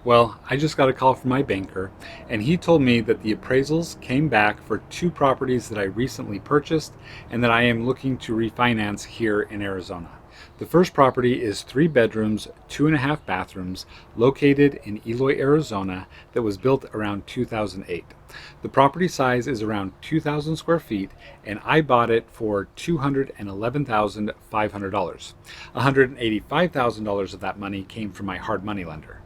Well, I just got a call from my banker, and he told me that the appraisals came back for two properties that I recently purchased and that I am looking to refinance here in Arizona. The first property is 3 bedrooms, 2.5 bathrooms, located in Eloy, Arizona, that was built around 2008. The property size is around 2,000 square feet, and I bought it for $211,500. $185,000 of that money came from my hard money lender.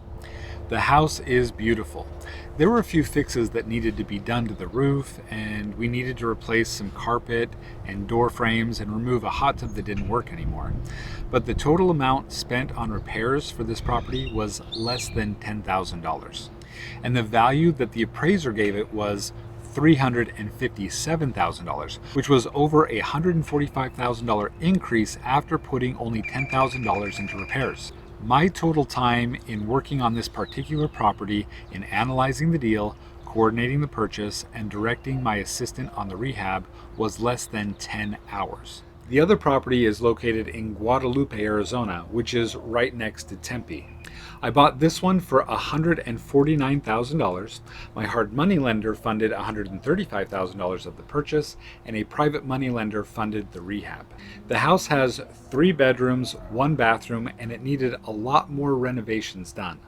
The house is beautiful. There were a few fixes that needed to be done to the roof, and we needed to replace some carpet and door frames and remove a hot tub that didn't work anymore. But the total amount spent on repairs for this property was less than $10,000. And the value that the appraiser gave it was $357,000, which was over a $145,000 increase after putting only $10,000 into repairs. My total time in working on this particular property, in analyzing the deal, coordinating the purchase, and directing my assistant on the rehab was less than 10 hours. The other property is located in Guadalupe, Arizona, which is right next to Tempe. I bought this one for $149,000. My hard money lender funded $135,000 of the purchase, and a private money lender funded the rehab. The house has 3 bedrooms, 1 bathroom, and it needed a lot more renovations done.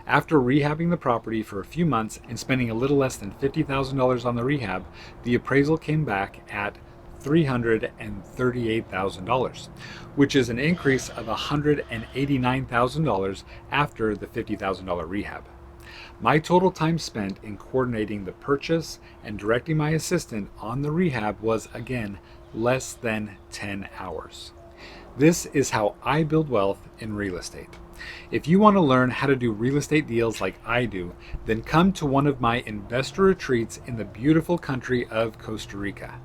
After rehabbing the property for a few months and spending a little less than $50,000 on the rehab, the appraisal came back at $338,000, which is an increase of $189,000 after the $50,000 rehab. My total time spent in coordinating the purchase and directing my assistant on the rehab was again less than 10 hours. This is how I build wealth in real estate. If you want to learn how to do real estate deals like I do, then come to one of my investor retreats in the beautiful country of Costa Rica.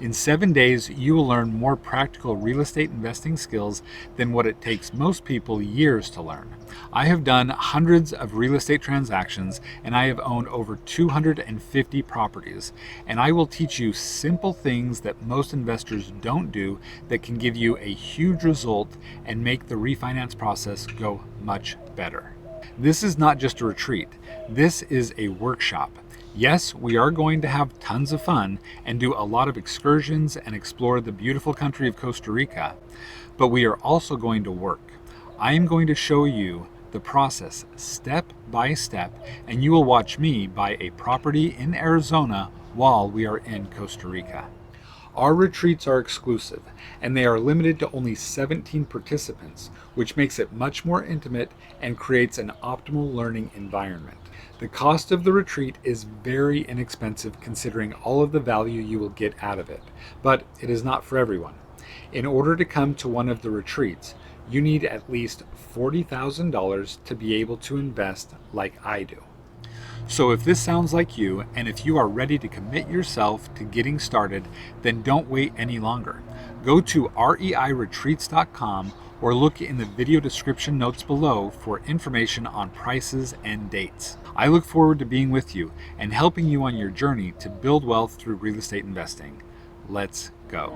In 7 days, you will learn more practical real estate investing skills than what it takes most people years to learn. I have done hundreds of real estate transactions, and I have owned over 250 properties, and I will teach you simple things that most investors don't do that can give you a huge result and make the refinance process go much better. This is not just a retreat. This is a workshop. Yes, we are going to have tons of fun and do a lot of excursions and explore the beautiful country of Costa Rica, but we are also going to work. I am going to show you the process step by step, and you will watch me buy a property in Arizona while we are in Costa Rica. Our retreats are exclusive, and they are limited to only 17 participants, which makes it much more intimate and creates an optimal learning environment. The cost of the retreat is very inexpensive considering all of the value you will get out of it, but it is not for everyone. In order to come to one of the retreats, you need at least $40,000 to be able to invest like I do. So if this sounds like you, and if you are ready to commit yourself to getting started, then don't wait any longer. Go to reiretreats.com or look in the video description notes below for information on prices and dates. I look forward to being with you and helping you on your journey to build wealth through real estate investing. Let's go.